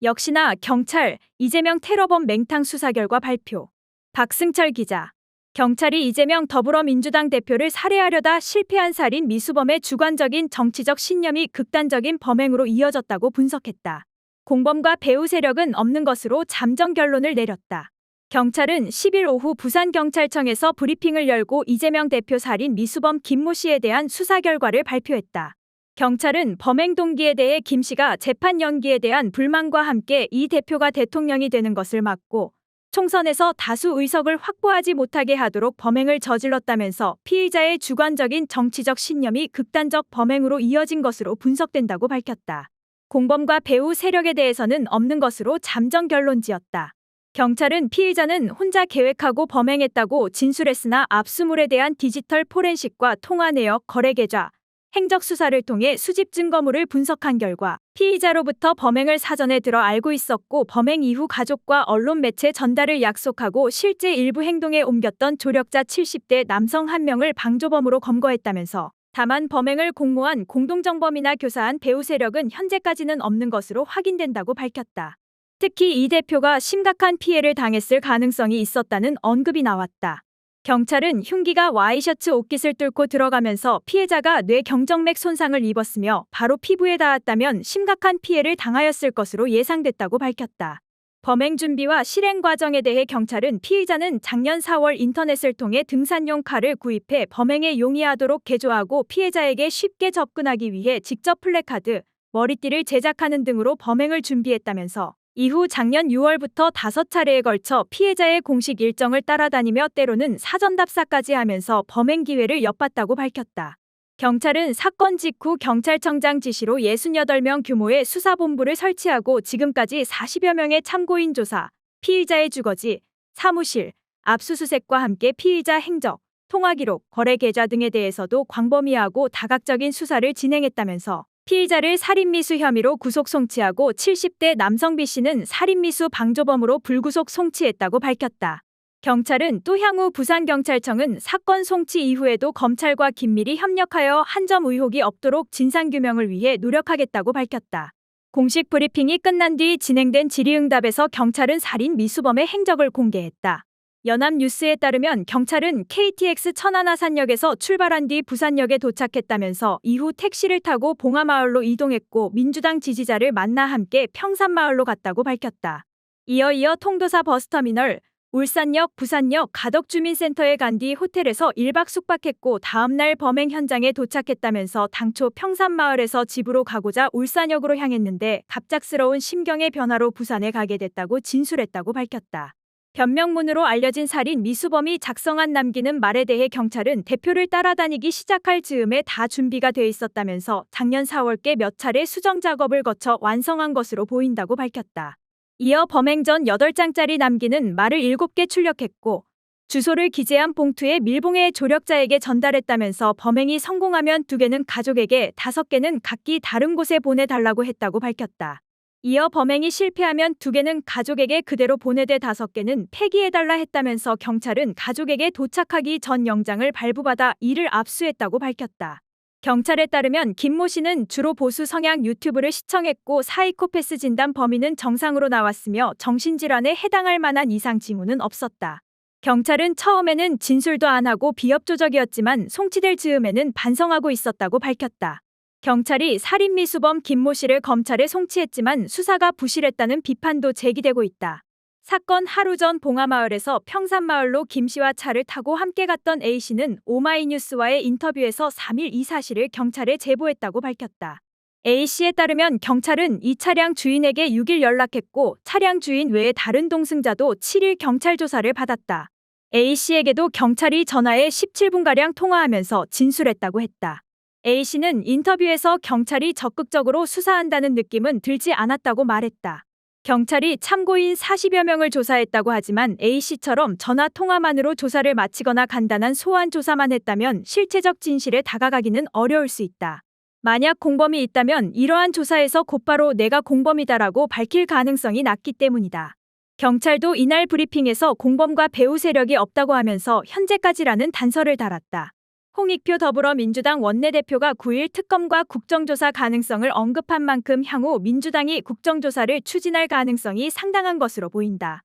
역시나 경찰, 이재명 테러범 맹탕 수사 결과 발표. 박승철 기자. 경찰이 이재명 더불어민주당 대표를 살해하려다 실패한 살인 미수범의 주관적인 정치적 신념이 극단적인 범행으로 이어졌다고 분석했다. 공범과 배후 세력은 없는 것으로 잠정 결론을 내렸다. 경찰은 10일 오후 부산경찰청에서 브리핑을 열고 이재명 대표 살인 미수범 김모 씨에 대한 수사 결과를 발표했다. 경찰은 범행 동기에 대해 김 씨가 재판 연기에 대한 불만과 함께 이 대표가 대통령이 되는 것을 막고 총선에서 다수 의석을 확보하지 못하게 하도록 범행을 저질렀다면서 피의자의 주관적인 정치적 신념이 극단적 범행으로 이어진 것으로 분석된다고 밝혔다. 공범과 배후 세력에 대해서는 없는 것으로 잠정 결론 지었다. 경찰은 피의자는 혼자 계획하고 범행했다고 진술했으나 압수물에 대한 디지털 포렌식과 통화 내역, 거래 계좌, 행적 수사를 통해 수집 증거물을 분석한 결과 피의자로부터 범행을 사전에 들어 알고 있었고 범행 이후 가족과 언론 매체 전달을 약속하고 실제 일부 행동에 옮겼던 조력자 70대 남성 1명을 방조범으로 검거했다면서 다만 범행을 공모한 공동정범이나 교사한 배후 세력은 현재까지는 없는 것으로 확인된다고 밝혔다. 특히 이 대표가 심각한 피해를 당했을 가능성이 있었다는 언급이 나왔다. 경찰은 흉기가 와이셔츠 옷깃을 뚫고 들어가면서 피해자가 뇌경정맥 손상을 입었으며 바로 피부에 닿았다면 심각한 피해를 당하였을 것으로 예상됐다고 밝혔다. 범행 준비와 실행 과정에 대해 경찰은 피의자는 작년 4월 인터넷을 통해 등산용 칼을 구입해 범행에 용이하도록 개조하고 피해자에게 쉽게 접근하기 위해 직접 플래카드, 머리띠를 제작하는 등으로 범행을 준비했다면서 이후 작년 6월부터 5차례에 걸쳐 피해자의 공식 일정을 따라다니며 때로는 사전 답사까지 하면서 범행 기회를 엿봤다고 밝혔다. 경찰은 사건 직후 경찰청장 지시로 68명 규모의 수사본부를 설치하고 지금까지 40여 명의 참고인 조사, 피의자의 주거지, 사무실, 압수수색과 함께 피의자 행적, 통화기록, 거래 계좌 등에 대해서도 광범위하고 다각적인 수사를 진행했다면서 피의자를 살인미수 혐의로 구속 송치하고 70대 남성 B씨는 살인미수 방조범으로 불구속 송치했다고 밝혔다. 경찰은 또 향후 부산경찰청은 사건 송치 이후에도 검찰과 긴밀히 협력하여 한 점 의혹이 없도록 진상규명을 위해 노력하겠다고 밝혔다. 공식 브리핑이 끝난 뒤 진행된 질의응답에서 경찰은 살인 미수범의 행적을 공개했다. 연합뉴스에 따르면 경찰은 KTX 천안아산역에서 출발한 뒤 부산역에 도착했다면서 이후 택시를 타고 봉하마을로 이동했고 민주당 지지자를 만나 함께 평산마을로 갔다고 밝혔다. 이어 통도사 버스터미널, 울산역, 부산역, 가덕주민센터에 간 뒤 호텔에서 1박 숙박했고 다음날 범행 현장에 도착했다면서 당초 평산마을에서 집으로 가고자 울산역으로 향했는데 갑작스러운 심경의 변화로 부산에 가게 됐다고 진술했다고 밝혔다. 변명문으로 알려진 살인 미수범이 작성한 남기는 말에 대해 경찰은 대표를 따라다니기 시작할 즈음에 다 준비가 돼 있었다면서 작년 4월께 몇 차례 수정 작업을 거쳐 완성한 것으로 보인다고 밝혔다. 이어 범행 전 8장짜리 남기는 말을 7개 출력했고 주소를 기재한 봉투에 밀봉해 조력자에게 전달했다면서 범행이 성공하면 2개는 가족에게 5개는 각기 다른 곳에 보내달라고 했다고 밝혔다. 이어 범행이 실패하면 2개는 가족에게 그대로 보내되 5개는 폐기해달라 했다면서 경찰은 가족에게 도착하기 전 영장을 발부받아 이를 압수했다고 밝혔다. 경찰에 따르면 김모 씨는 주로 보수 성향 유튜브를 시청했고 사이코패스 진단 범위는 정상으로 나왔으며 정신질환에 해당할 만한 이상 징후는 없었다. 경찰은 처음에는 진술도 안 하고 비협조적이었지만 송치될 즈음에는 반성하고 있었다고 밝혔다. 경찰이 살인미수범 김모 씨를 검찰에 송치했지만 수사가 부실했다는 비판도 제기되고 있다. 사건 하루 전 봉하마을에서 평산마을로 김 씨와 차를 타고 함께 갔던 A 씨는 오마이뉴스와의 인터뷰에서 3일 이 사실을 경찰에 제보했다고 밝혔다. A 씨에 따르면 경찰은 이 차량 주인에게 6일 연락했고 차량 주인 외에 다른 동승자도 7일 경찰 조사를 받았다. A 씨에게도 경찰이 전화해 17분가량 통화하면서 진술했다고 했다. A씨는 인터뷰에서 경찰이 적극적으로 수사한다는 느낌은 들지 않았다고 말했다. 경찰이 참고인 40여 명을 조사했다고 하지만 A씨처럼 전화 통화만으로 조사를 마치거나 간단한 소환 조사만 했다면 실체적 진실에 다가가기는 어려울 수 있다. 만약 공범이 있다면 이러한 조사에서 곧바로 내가 공범이다라고 밝힐 가능성이 낮기 때문이다. 경찰도 이날 브리핑에서 공범과 배후 세력이 없다고 하면서 현재까지라는 단서를 달았다. 홍익표 더불어민주당 원내대표가 9일 특검과 국정조사 가능성을 언급한 만큼 향후 민주당이 국정조사를 추진할 가능성이 상당한 것으로 보인다.